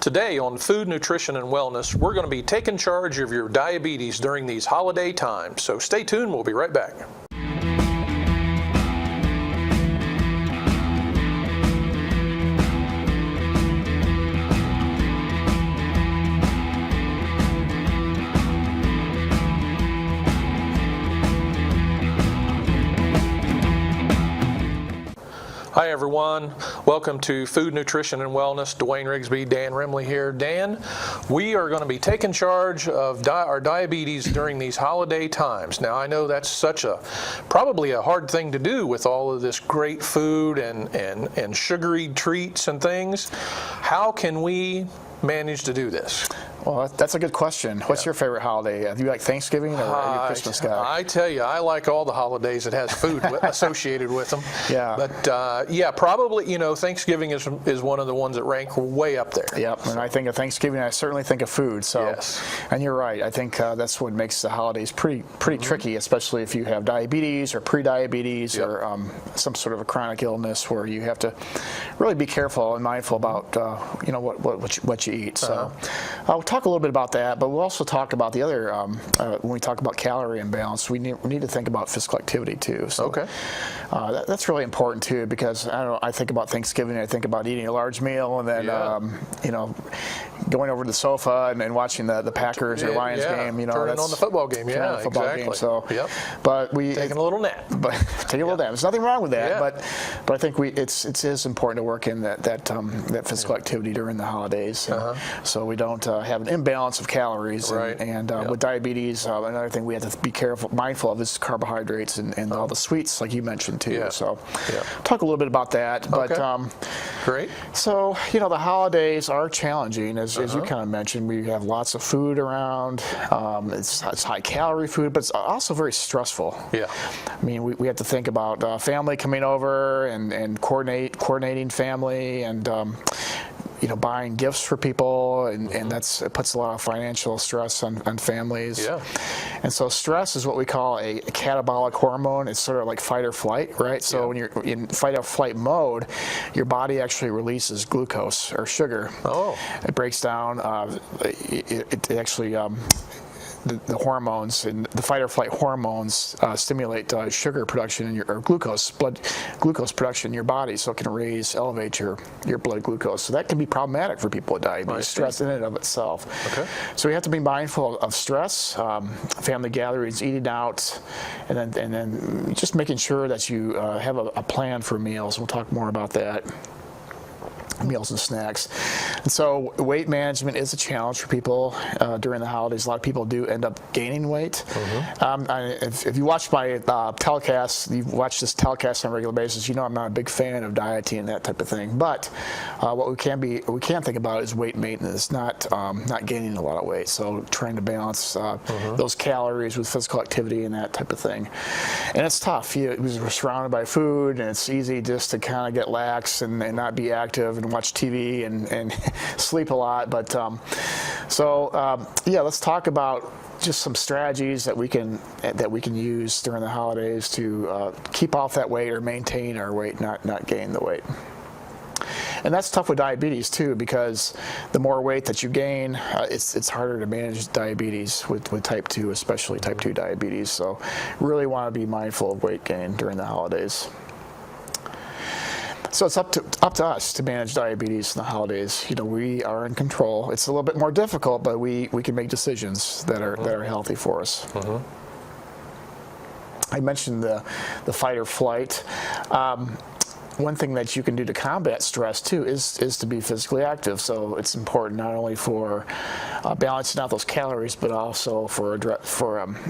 Today on Food, Nutrition, and Wellness, we're going to be taking charge of your diabetes during these holiday times. So stay tuned, we'll be right back. Hi everyone, welcome to Food, Nutrition, and Wellness. Duane Rigsby, Dan Remley here. Dan, we are going to be taking charge of our diabetes during these holiday times. Now I know that's probably a hard thing to do with all of this great food and sugary treats and things. How can we manage to do this? Well, that's a good question. What's your favorite holiday? Do you like Thanksgiving or are you a Christmas guy? I tell you, I like all the holidays that has food associated with them. Yeah. But probably, Thanksgiving is one of the ones that rank way up there. Yep. And I think of Thanksgiving, I certainly think of food. So, yes. And you're right. I think that's what makes the holidays pretty tricky, especially if you have diabetes or pre-diabetes or some sort of a chronic illness where you have to really be careful and mindful about what you eat. So, I'll talk a little bit about that, but we'll also talk about the other, when we talk about calorie imbalance, we need to think about physical activity too. So that's really important too, because I think about Thanksgiving, I think about eating a large meal and then, going over to the sofa and watching the Packers or Lions game, turning on the football game, game. So, but taking a little nap. But taking a little nap. There's nothing wrong with that, but I think it is important to work in that physical activity during the holidays, so we don't have an imbalance of calories. And with diabetes, another thing we have to be mindful of is carbohydrates and all the sweets, like you mentioned too. So, talk a little bit about that. But great. So the holidays are challenging, as you kind of mentioned. We have lots of food around. It's high calorie food, but it's also very stressful. Yeah. I mean, we have to think about family coming over and coordinating family and buying gifts for people, and it puts a lot of financial stress on families. Yeah. And so stress is what we call a catabolic hormone. It's sort of like fight or flight, right? So when you're in fight or flight mode, your body actually releases glucose or sugar. Oh. It breaks down. It actually the hormones and the fight or flight hormones stimulate sugar production or blood glucose production in your body, so it can elevate your blood glucose. So that can be problematic for people with diabetes. Stress in and of itself. Okay. So we have to be mindful of stress, family gatherings, eating out, and then just making sure that you have a plan for meals. We'll talk more about that. Meals and snacks. And so weight management is a challenge for people during the holidays. A lot of people do end up gaining weight. If you watch my telecast, you watch this telecast on a regular basis, I'm not a big fan of dieting and that type of thing. But what we can think about is weight maintenance, not gaining a lot of weight. So trying to balance those calories with physical activity and that type of thing. And it's tough. We're surrounded by food, and it's easy just to kind of get lax and not be active and watch TV and sleep a lot. But let's talk about just some strategies that we can use during the holidays to keep off that weight or maintain our weight, not gain the weight. And that's tough with diabetes too, because the more weight that you gain, it's harder to manage diabetes with type 2, especially type 2 diabetes. So really want to be mindful of weight gain during the holidays. So it's up to us to manage diabetes in the holidays. We are in control. It's a little bit more difficult, but we can make decisions that are healthy for us. I mentioned the fight or flight. One thing that you can do to combat stress too is to be physically active. So it's important not only for balancing out those calories, but also for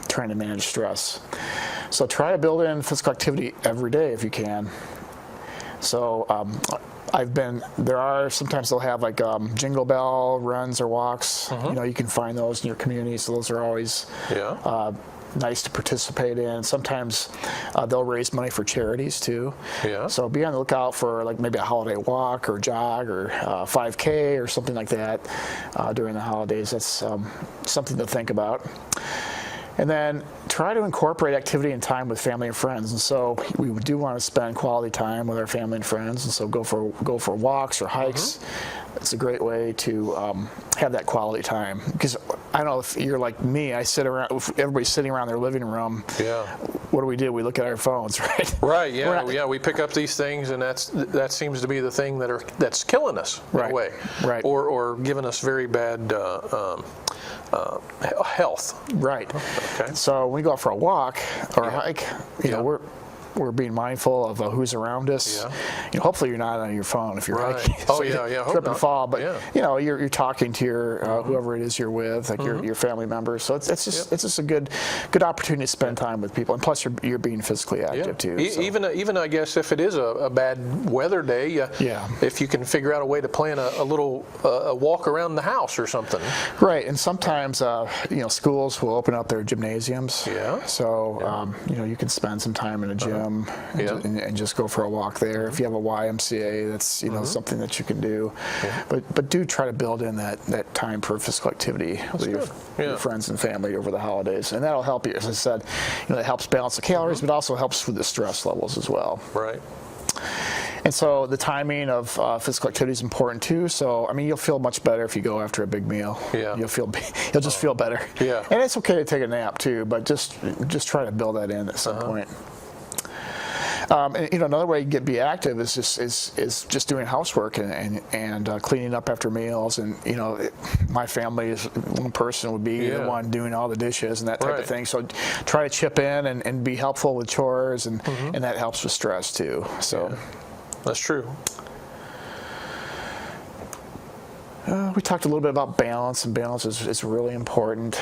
trying to manage stress. So try to build in physical activity every day if you can. So sometimes they'll have like jingle bell runs or walks. You can find those in your community. So those are always nice to participate in. Sometimes they'll raise money for charities too. Yeah. So be on the lookout for like maybe a holiday walk or jog or 5K or something like that during the holidays. That's something to think about. And then try to incorporate activity and time with family and friends. And so we do want to spend quality time with our family and friends. And so go for walks or hikes. it's a great way to have that quality time. Because I don't know if you're like me, I sit around, if everybody's sitting around their living room. Yeah. What do? We look at our phones, right? Right. Yeah. We pick up these things, and that seems to be the thing that's killing us in a way, right? Or giving us very bad health. Right. Okay. So when we go out for a walk or a hike, you know, we're being mindful of who's around us. Yeah. You know, hopefully you're not on your phone if you're hiking. Oh, yeah. Trip and fall, but you know, you're talking to your whoever it is you're with, like your family members. So it's just a good opportunity to spend time with people, and plus you're being physically active too. So. Even I guess if it is a bad weather day, if you can figure out a way to plan a little walk around the house or something. Right, and sometimes you know, schools will open up their gymnasiums. Yeah. So you know, you can spend some time in a gym. And just go for a walk there. If you have a YMCA, that's you know something that you can do. But do try to build in that time for physical activity with your friends and family over the holidays, and that'll help you. As I said, you know, it helps balance the calories, but also helps with the stress levels as well. Right. And so the timing of physical activity is important too. So I mean, you'll feel much better if you go after a big meal. Yeah. You'll just feel better. Yeah. And it's okay to take a nap too, but just try to build that in at some point. And, you know, another way to be active is just doing housework and cleaning up after meals. And you know, my family is one person would be the one doing all the dishes and that type of thing. So try to chip in and be helpful with chores, and that helps with stress too. So that's true. We talked a little bit about balance, and balance is really important.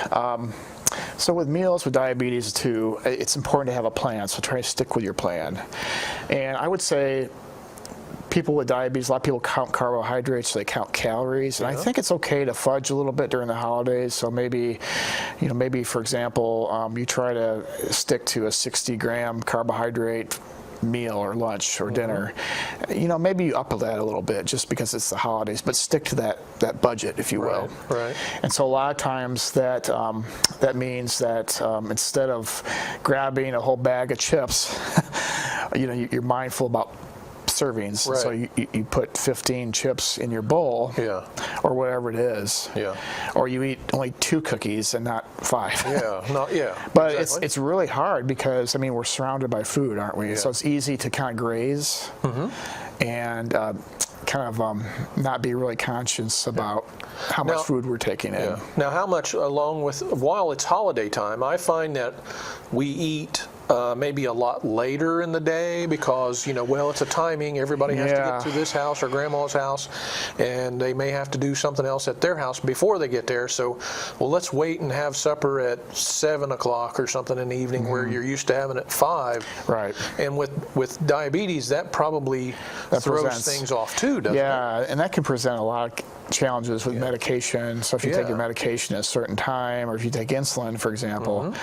So with meals, with diabetes too, it's important to have a plan, so try to stick with your plan. And I would say people with diabetes, a lot of people count carbohydrates, so they count calories, and I think it's okay to fudge a little bit during the holidays. So maybe, you know, for example, you try to stick to a 60-gram carbohydrate meal or lunch or dinner. You know, maybe you up that a little bit just because it's the holidays, but stick to that budget, if you will. Right. And so a lot of times that means that instead of grabbing a whole bag of chips, you know, you're mindful about servings. Right. So you put 15 chips in your bowl, or whatever it is. Yeah. Or you eat only 2 cookies and not 5. But exactly. It's really hard because I mean, we're surrounded by food, aren't we? Yeah. So it's easy to kind of graze and kind of not be really conscious about how much food we're taking in. Now, how much while it's holiday time, I find that we eat maybe a lot later in the day because, you know, well, it's a timing. Everybody has to get to this house or grandma's house, and they may have to do something else at their house before they get there. So, well, let's wait and have supper at 7 o'clock or something in the evening where you're used to having it at 5. Right. And with diabetes, that probably throws things off too, doesn't it? Yeah, and that can present a lot of challenges with medication. So if you take your medication at a certain time, or if you take insulin, for example,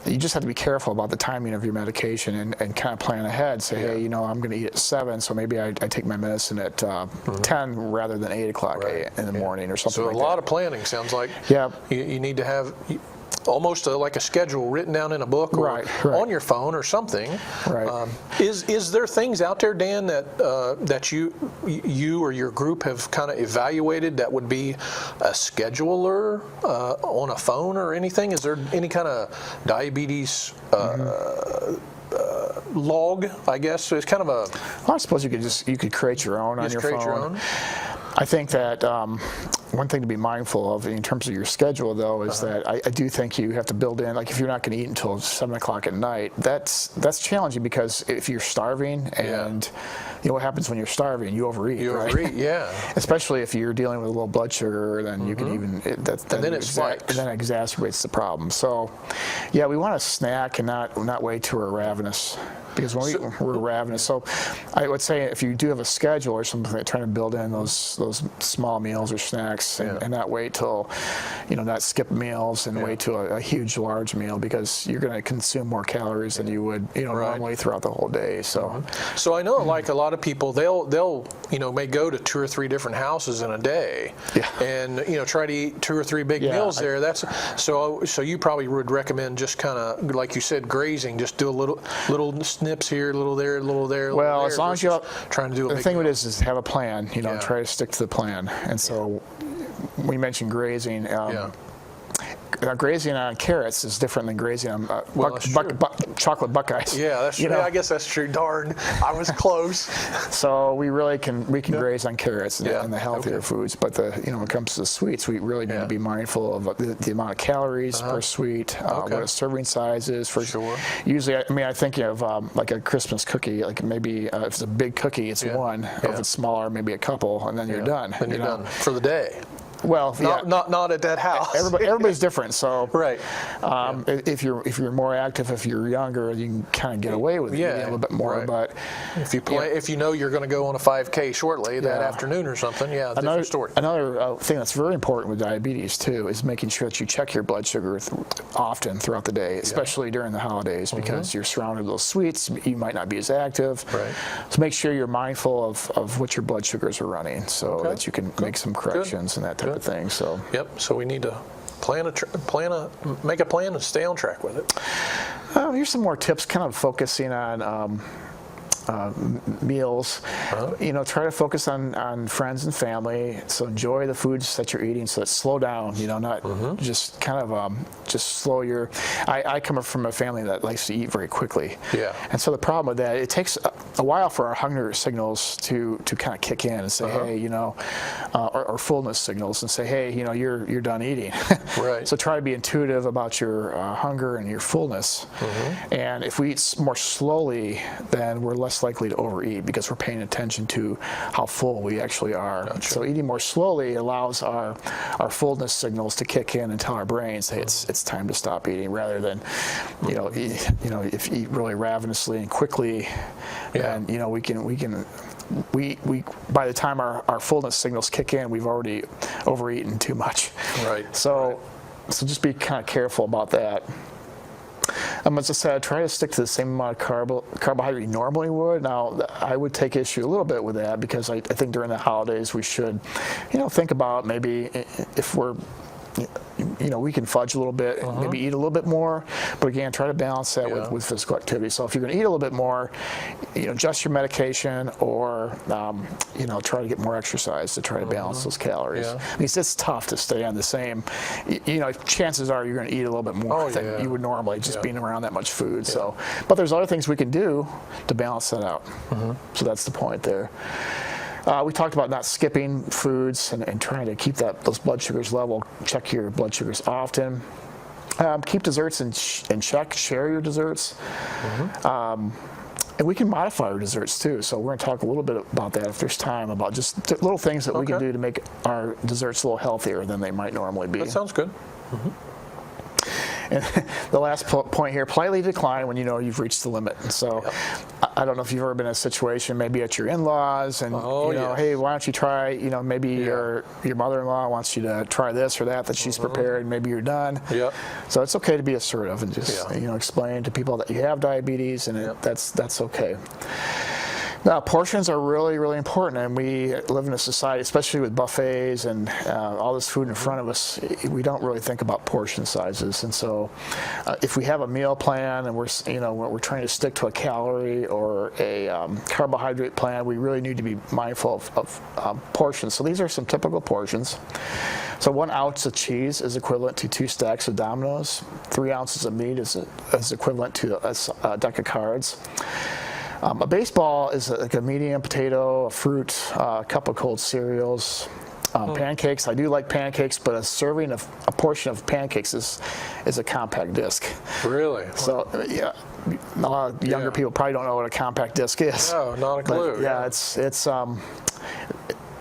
you just have to be careful about the timing of your medication and kind of plan ahead. Say, hey, you know, I'm going to eat at 7, so maybe I take my medicine at 10 rather than 8 o'clock in the morning or something like that. So a lot of planning, sounds like. Yeah. You need to have almost like a schedule written down in a book or on your phone or something. Right. Is there things out there, Dan, that you or your group have kind of evaluated that would be a scheduler on a phone or anything? Is there any kind of diabetes log, I guess? So it's kind of a... Well, I suppose you could create your own on your phone. Your own? I think that one thing to be mindful of in terms of your schedule, though, is that I do think you have to build in, like if you're not going to eat until 7 o'clock at night, that's challenging because if you're starving and you know what happens when you're starving, you overeat. You overeat, Especially if you're dealing with low blood sugar, then you can even and then it spikes. And then it exacerbates the problem. So, yeah, we want to snack and not wait till we're ravenous. Because when we're ravenous, so I would say if you do have a schedule or something, trying to build in those small meals or snacks and not wait till not skip meals and wait to a huge, large meal, because you're going to consume more calories than you would, normally throughout the whole day. So, so I know, like a lot of people, they'll may go to 2 or 3 different houses in a day, and try to eat 2 or 3 big meals there. That's so you probably would recommend just kind of, like you said, grazing. Just do a little snips here, a little there, a little there. Well, as long as you're trying to do a the thing with it is have a plan. Try to stick to the plan. And so we mentioned grazing. Grazing on carrots is different than grazing on chocolate buckeyes. Yeah, that's true. I guess that's true. Darn, I was close. So we can graze on carrots and the healthier foods. But when it comes to the sweets, we really need to be mindful of the amount of calories per sweet, what a serving size is. For sure. Usually, I think of like a Christmas cookie. Like maybe if it's a big cookie, it's one. Or if it's smaller, maybe a couple, and then you're done. Then you're done for the day. Well, not at that house. Everybody's different. So right. If you're more active, if you're younger, you can kind of get away with eating a little bit more. Right. But if you know you're going to go on a 5K shortly that afternoon or something, different story. Another thing that's very important with diabetes too is making sure that you check your blood sugar often throughout the day, especially during the holidays, because you're surrounded with those sweets. You might not be as active. Right. So make sure you're mindful of what your blood sugars are running, so that you can make some corrections and that type of thing. So so we need to make a plan and stay on track with it. Here's some more tips, kind of focusing on meals. Try to focus on friends and family. So enjoy the foods that you're eating. So that slow down. Not just kind of just slow your. I come from a family that likes to eat very quickly. Yeah. And so the problem with that, it takes a while for our hunger signals to kind of kick in and say, hey, or fullness signals and say, hey, you're done eating. Right. So try to be intuitive about your hunger and your fullness. And if we eat more slowly, then we're less likely to overeat because we're paying attention to how full we actually are. Gotcha. So eating more slowly allows our fullness signals to kick in and tell our brains, hey, it's time to stop eating, rather than if you eat really ravenously and quickly, then we by the time our fullness signals kick in, we've already overeaten too much. Right. So just be kind of careful about that. As I said, try to stick to the same amount of carbohydrate you normally would. Now, I would take issue a little bit with that, because I think during the holidays we should, think about maybe if we're, we can fudge a little bit and maybe eat a little bit more. But again, try to balance that with physical activity. So if you're going to eat a little bit more, adjust your medication, or try to get more exercise to try to balance those calories. I mean, it's tough to stay on the same. Chances are you're going to eat a little bit more than you would normally, just being around that much food. So, but there's other things we can do to balance that out. So that's the point there. We talked about not skipping foods and trying to keep those blood sugars level. Check your blood sugars often. Keep desserts in check. Share your desserts. And we can modify our desserts too. So we're going to talk a little bit about that if there's time, about just little things that we can do to make our desserts a little healthier than they might normally be. That sounds good. And the last point here, politely decline when you've reached the limit. And so I don't know if you've ever been in a situation, maybe at your in-laws, and hey, why don't you try, maybe your mother-in-law wants you to try this or that she's prepared, and maybe you're done. So it's okay to be assertive and just explain to people that you have diabetes, and that's okay. Now, portions are really, really important, and we live in a society, especially with buffets and all this food in front of us, we don't really think about portion sizes. And so if we have a meal plan and we're trying to stick to a calorie or a carbohydrate plan, we really need to be mindful of portions. So these are some typical portions. So 1 ounce of cheese is equivalent to 2 stacks of Dominoes. 3 ounces of meat is equivalent to a deck of cards. A baseball is like a medium potato, a fruit, a cup of cold cereals, pancakes. I do like pancakes, but a portion of pancakes is a compact disc. Really? So a lot of younger people probably don't know what a compact disc is. No, not a clue. But,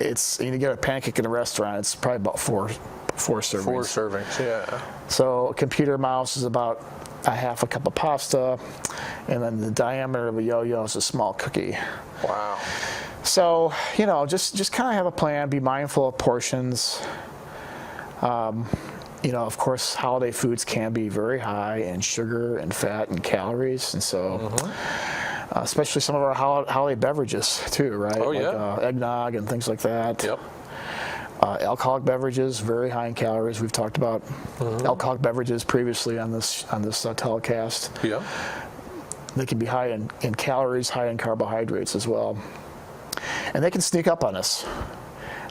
it's you get a pancake in a restaurant, it's probably about four servings. 4 servings, yeah. So a computer mouse is about a half a cup of pasta, and then the diameter of a yo-yo is a small cookie. Wow. So, just kind of have a plan, be mindful of portions. of course, holiday foods can be very high in sugar and fat and calories, and so especially some of our holiday beverages too, right? Oh, like eggnog and things like that. Yep. Alcoholic beverages, very high in calories. We've talked about alcoholic beverages previously on this telecast. Yeah. They can be high in calories, high in carbohydrates as well. And they can sneak up on us.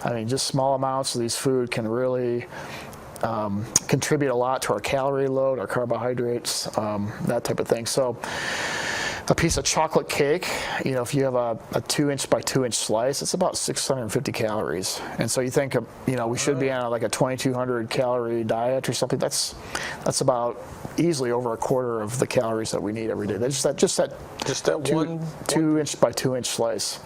I mean, just small amounts of these food can really contribute a lot to our calorie load, our carbohydrates, that type of thing. So a piece of chocolate cake, if you have a 2-inch by 2-inch slice, it's about 650 calories. And so you think, we should be on like a 2,200 calorie diet or something. That's about easily over a quarter of the calories that we need every day. That's just that 2-inch by 2-inch slice.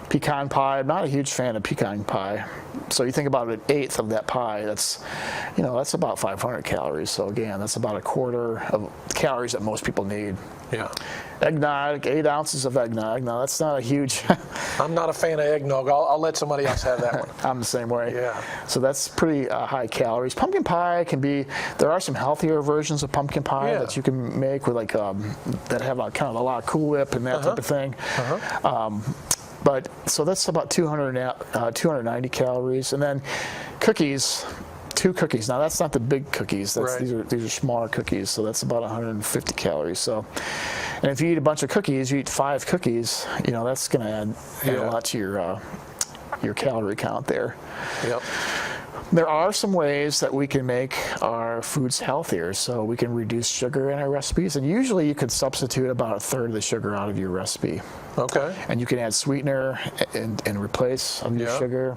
Pecan pie, I'm not a huge fan of pecan pie. So you think about an eighth of that pie, that's about 500 calories. So again, that's about a quarter of the calories that most people need. Yeah. Eggnog, 8 ounces of eggnog. Now that's not a huge. I'm not a fan of eggnog. I'll let somebody else have that one. I'm the same way. Yeah. So that's pretty high calories. Pumpkin pie there are some healthier versions of pumpkin pie that you can make with that have kind of a lot of Cool Whip and that type of thing. But so that's about 290 calories, and then cookies, 2 cookies. Now that's not the big cookies. These are smaller cookies, so that's about 150 calories. So, and if you eat a bunch of cookies, you eat 5 cookies. That's going to add a lot to your calorie count there. Yep. There are some ways that we can make our foods healthier, so we can reduce sugar in our recipes, and usually you could substitute about 1/3 of the sugar out of your recipe. Okay. And you can add sweetener and replace your sugar.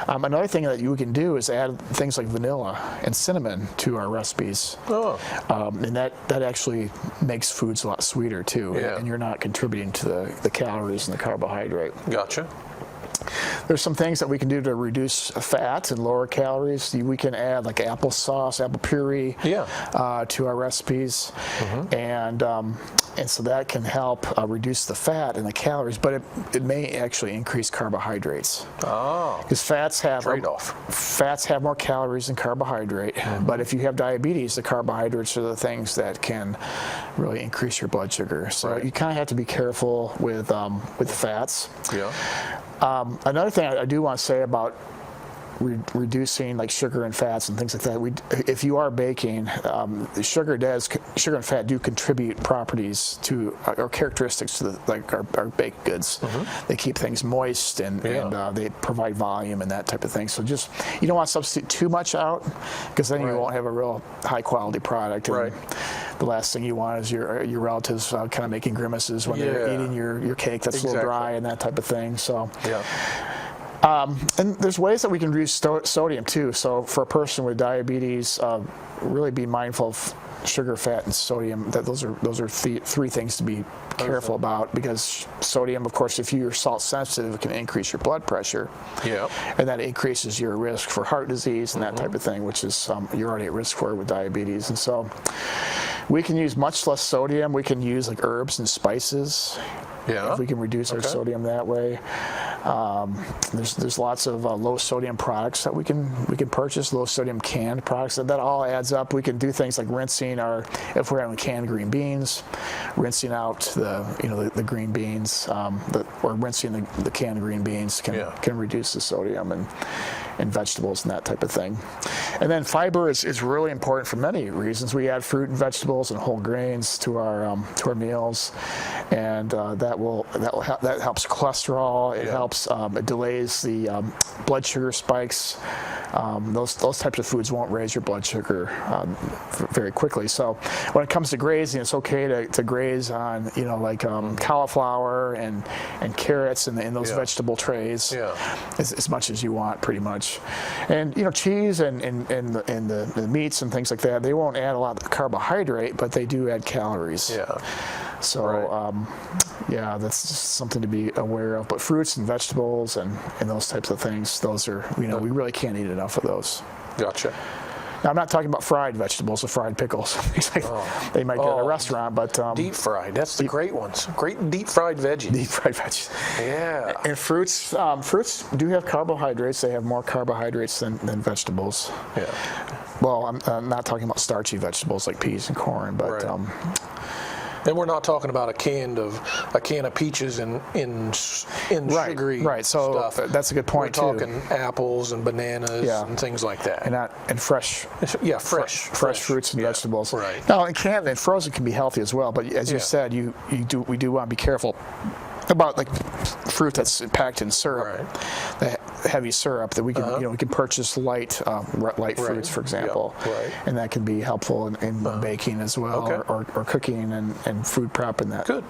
Another thing that you can do is add things like vanilla and cinnamon to our recipes. Oh. And that actually makes foods a lot sweeter too, and you're not contributing to the calories and the carbohydrate. Gotcha. There's some things that we can do to reduce fat and lower calories. We can add like applesauce, apple puree to our recipes, and so that can help reduce the fat and the calories, but it may actually increase carbohydrates. Oh. Because fats have more calories than carbohydrate, but if you have diabetes, the carbohydrates are the things that can really increase your blood sugar. So you kind of have to be careful with fats. Yeah. Another thing I do want to say about reducing like sugar and fats and things like that. If you are baking, sugar and fat do contribute properties to or characteristics to our baked goods. They keep things moist and they provide volume and that type of thing. So just you don't want to substitute too much out, because then you won't have a real high quality product. And the last thing you want is your relatives kind of making grimaces when they're eating your cake that's a little dry and that type of thing. So. Yeah. And there's ways that we can reduce sodium too. So for a person with diabetes, really be mindful of sugar, fat, and sodium. Those are 3 things to be careful about, because sodium, of course, if you're salt sensitive, it can increase your blood pressure. Yeah. And that increases your risk for heart disease and that type of thing, which is you're already at risk for with diabetes. And so we can use much less sodium. We can use like herbs and spices. Yeah. If we can reduce our sodium that way. There's lots of low sodium products that we can purchase, low sodium canned products. That all adds up. We can do things like rinsing if we're having canned green beans, rinsing out the green beans, or rinsing the canned green beans can reduce the sodium and vegetables and that type of thing. And then fiber is really important for many reasons. We add fruit and vegetables and whole grains to our meals, and that helps cholesterol. It helps. It delays the blood sugar spikes. Those types of foods won't raise your blood sugar very quickly. So when it comes to grazing, it's okay to graze on cauliflower and carrots in those vegetable trays as much as you want, pretty much. And cheese and the meats and things like that, they won't add a lot of carbohydrate, but they do add calories. Yeah. So that's just something to be aware of. But fruits and vegetables and those types of things, those are we really can't eat enough of those. Gotcha. Now, I'm not talking about fried vegetables or fried pickles. They might get at a restaurant, but deep fried. That's the great ones. Great deep fried veggies. Deep fried veggies. Yeah. And fruits. Fruits do have carbohydrates. They have more carbohydrates than vegetables. Yeah. Well, I'm not talking about starchy vegetables like peas and corn, but. And we're not talking about a can of peaches in sugary So stuff. That's a good point too. We're talking apples and bananas and things like that. And fresh. Yeah, fresh fruits and vegetables. Right. Now, and frozen can be healthy as well. But as you said, we do want to be careful about like fruit that's packed in syrup, the heavy syrup that we can we can purchase light fruits, for example, and that can be helpful in baking as well, or cooking and food prep and that. Good.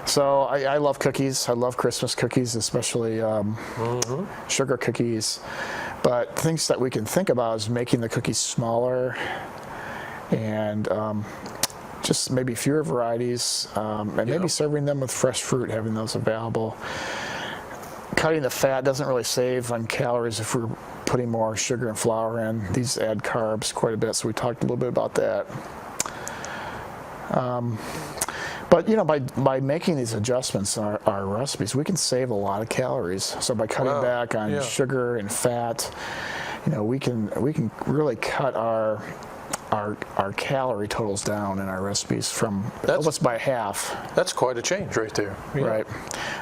So I love cookies. I love Christmas cookies, especially sugar cookies. But things that we can think about is making the cookies smaller and just maybe fewer varieties, and maybe serving them with fresh fruit, having those available. Cutting the fat doesn't really save on calories if we're putting more sugar and flour in. These add carbs quite a bit, so we talked a little bit about that. But by making these adjustments in our recipes, we can save a lot of calories. So by cutting back on sugar and fat, we can really cut our calorie totals down in our recipes from almost by half. That's quite a change right there. Yeah. Right.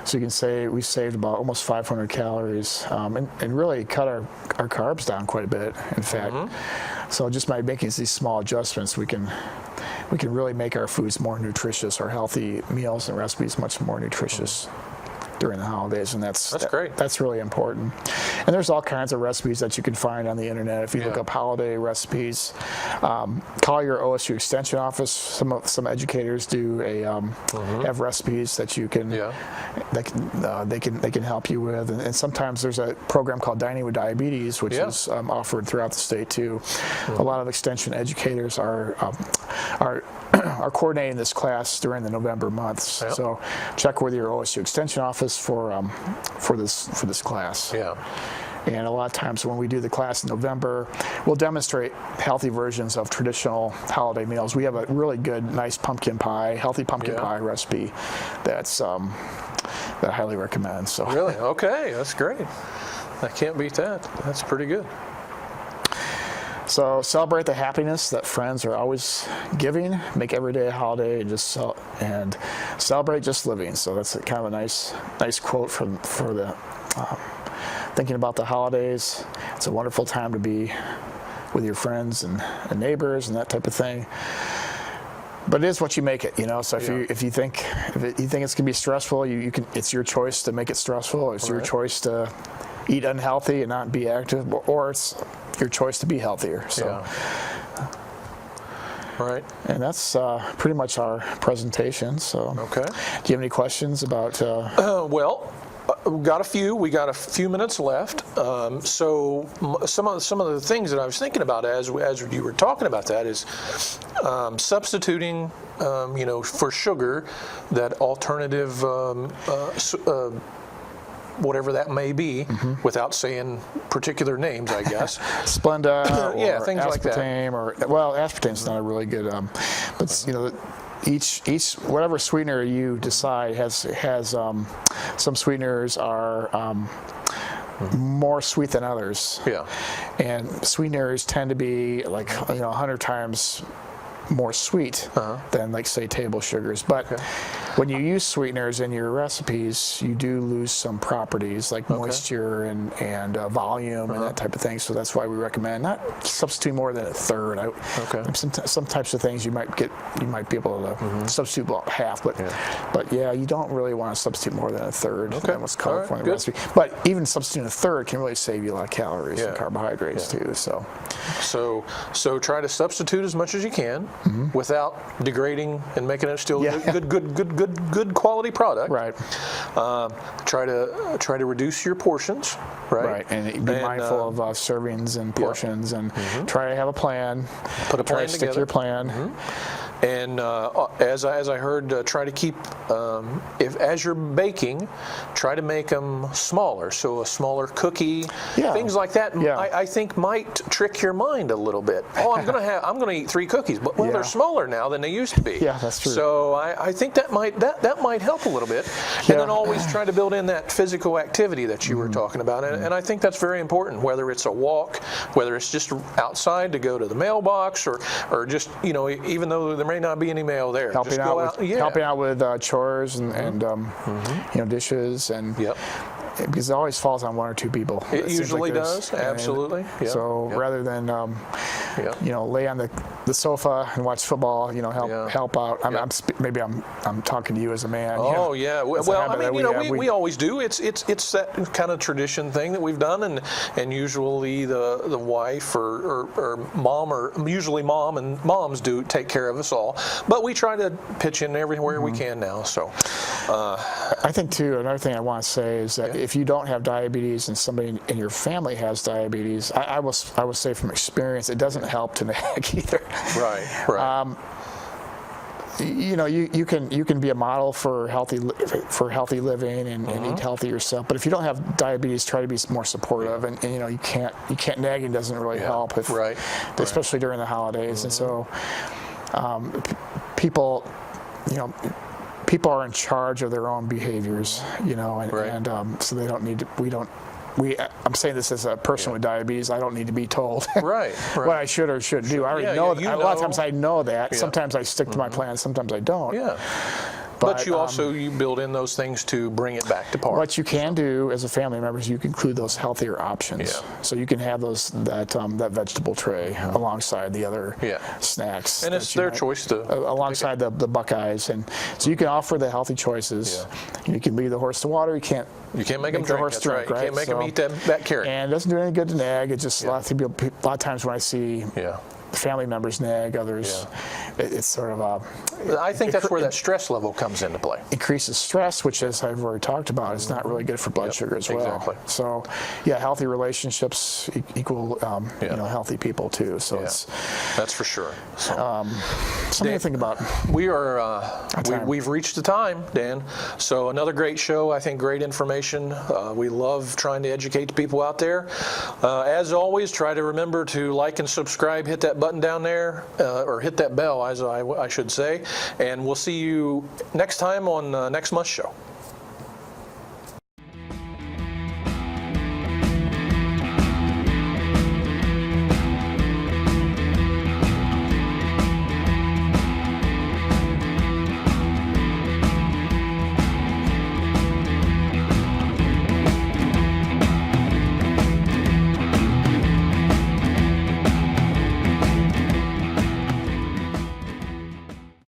So you can say we saved about almost 500 calories and really cut our carbs down quite a bit, in fact. So just by making these small adjustments, we can really make our foods more nutritious, our healthy meals and recipes much more nutritious during the holidays, and that's great. That's really important. And there's all kinds of recipes that you can find on the internet. If you look up holiday recipes, call your OSU Extension office. Some educators do have recipes that you can they can help you with. And sometimes there's a program called Dining with Diabetes, which is offered throughout the state too. A lot of extension educators are coordinating this class during the November months. So check with your OSU Extension office for this class. And a lot of times when we do the class in November, we'll demonstrate healthy versions of traditional holiday meals. We have a really good, nice healthy pumpkin pie recipe that I highly recommend. So really? Okay, that's great. I can't beat that. That's pretty good. So celebrate the happiness that friends are always giving. Make every day a holiday, and celebrate just living. So that's kind of a nice quote for the thinking about the holidays. It's a wonderful time to be with your friends and neighbors and that type of thing. But it is what you make it, So if you think it's gonna be stressful, you can. It's your choice to make it stressful. It's your choice to eat unhealthy and not be active, or it's your choice to be healthier. So, right. And that's pretty much our presentation. So, okay. Do you have any questions about? Well, we got a few minutes left. So some of the things that I was thinking about as you were talking about that is substituting, for sugar, that alternative. Whatever that may be, without saying particular names, I guess. Splenda, or things aspartame, like that. Aspartame's not a really good, but each whatever sweetener you decide has some sweeteners are more sweet than others. And sweeteners tend to be like 100 times more sweet than, like, say, table sugars. But when you use sweeteners in your recipes, you do lose some properties like moisture and volume and that type of thing. So that's why we recommend not substituting more than a third. Some types of things you might be able to substitute about half, but you don't really want to substitute more than a third than what's called for in the recipe. But even substituting a third can really save you a lot of calories and carbohydrates too. So try to substitute as much as you can. Without degrading and making it still good quality product. Right. Try to reduce your portions. Right. And be mindful of servings and portions, and try to have a plan. Put a plan together. Stick to your plan. And as I heard, try to keep, as you're baking, try to make them smaller. So a smaller cookie, things like that, I think might trick your mind a little bit. Oh, I'm going to eat 3 cookies, but well, they're smaller now than they used to be. Yeah, that's true. So I think that might help a little bit. And then always try to build in that physical activity that you were talking about. And I think that's very important, whether it's a walk, whether it's just outside to go to the mailbox, or just, even though there may not be any mail there. Helping out with chores and dishes, and because it always falls on 1 or 2 people. It usually does, absolutely. So rather than lay on the sofa and watch football, help out. Maybe I'm talking to you as a man. Oh yeah. Well, I mean, we always do. It's that kind of tradition thing that we've done, and usually the wife or mom, or usually mom and moms do take care of us all, but we try to pitch in everywhere we can now. So I think too, another thing I want to say is that if you don't have diabetes and somebody in your family has diabetes, I will say from experience, it doesn't help to nag either. Right. You can be a model for healthy living and eat healthy yourself. But if you don't have diabetes, try to be more supportive. And you can't nagging doesn't really help especially during the holidays. And so people are in charge of their own behaviors, and so they don't need to. I'm saying this as a person with diabetes. I don't need to be told what I should or shouldn't do. I already know that. A lot of times I know that. Sometimes I stick to my plan. Sometimes I don't. Yeah. But you also build in those things to bring it back to par. What you can do as a family member is you can include those healthier options. So you can have that vegetable tray alongside the other snacks. And it's their choice to alongside the Buckeyes, and so you can offer the healthy choices. You can lead the horse to water. You can't make them drink. The horse drink, right? You can't make them eat that carrot. And it doesn't do any good to nag. It just a lot of times when I see family members nag others, it's sort of I think that's where that stress level comes into play. Increases stress, which, as I've already talked about, is not really good for blood sugar as well. Exactly. So, healthy relationships equal healthy people too. So that's for sure. Something to think about. We've reached the time, Dan. So another great show. I think great information. We love trying to educate the people out there. As always, try to remember to like and subscribe. Hit that button down there, or hit that bell, as I should say. And we'll see you next time on next month's show.